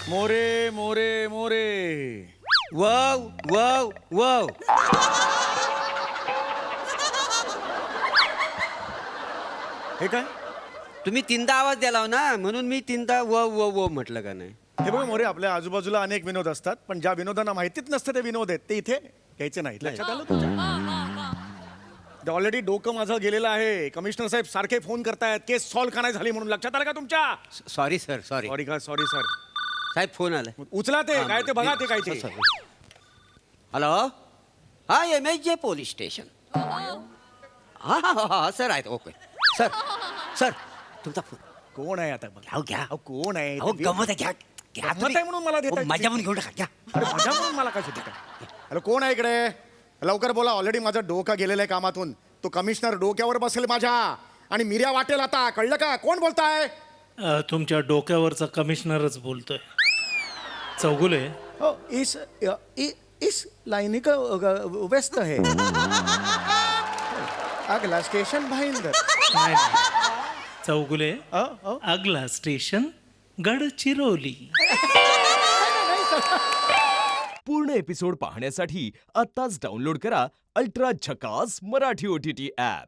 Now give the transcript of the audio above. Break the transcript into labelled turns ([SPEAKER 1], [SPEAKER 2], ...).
[SPEAKER 1] More More More wow wow wow. हे काय?
[SPEAKER 2] तुम्ही तीनदा आवाज द्याला ना, म्हणून मी तीनदा व व व म्हटलं का नाही.
[SPEAKER 1] हे बघा मोरे, आपल्या आजूबाजूला अनेक विनोद असतात, पण ज्या विनोदांना माहितीच नसतं ते विनोद आहेत ते इथे घ्यायचे नाहीत. लक्षात आलं तुमच्या? ऑलरेडी डोकं माझं गेलेलं आहे. कमिशनर साहेब सारखे फोन करतायत, केस सॉल्व्ह का नाही झाली म्हणून. लक्षात आलं का तुमच्या?
[SPEAKER 2] सॉरी सर, सॉरी
[SPEAKER 1] सॉरी का? Sorry sir.
[SPEAKER 2] साहेब, फोन आला.
[SPEAKER 1] उचला ते, काय ते बघा ते काय ते.
[SPEAKER 2] हॅलो, हा MSJ पोलीस स्टेशन. हा हा हा सर आहेत. Okay sir. सर तुमचा फोन.
[SPEAKER 1] कोण आहे आता? बघा
[SPEAKER 2] घ्या घ्या.
[SPEAKER 1] अहो, कोण आहे?
[SPEAKER 2] अहो गमत आहे, घ्या घ्या
[SPEAKER 1] गंमत आहे म्हणून मला देताय?
[SPEAKER 2] मजा म्हणून घेऊ नका, घ्या.
[SPEAKER 1] अरे मजा म्हणून मला काय देताय? हॅलो, कोण आहे इकडे? लवकर बोला. ऑलरेडी माझं डोकं गेलेलं आहे कामातून. तो कमिशनर डोक्यावर बसेल माझ्या आणि मिऱ्या वाटेल आता. कळलं का? कोण बोलताय?
[SPEAKER 3] तुमच्या डोक्यावरचा कमिशनरच बोलतोय. चौगुले.
[SPEAKER 1] हो, इस लाईनी का व्यस्त है. अगला स्टेशन भाईंदर.
[SPEAKER 3] नाही, नाही. चौगुले.
[SPEAKER 1] अहो.
[SPEAKER 3] अगला स्टेशन गडचिरोली.
[SPEAKER 4] पूर्ण एपिसोड पाहण्यासाठी आत्ताच डाउनलोड करा अल्ट्रा झकास मराठी OTT ॲप.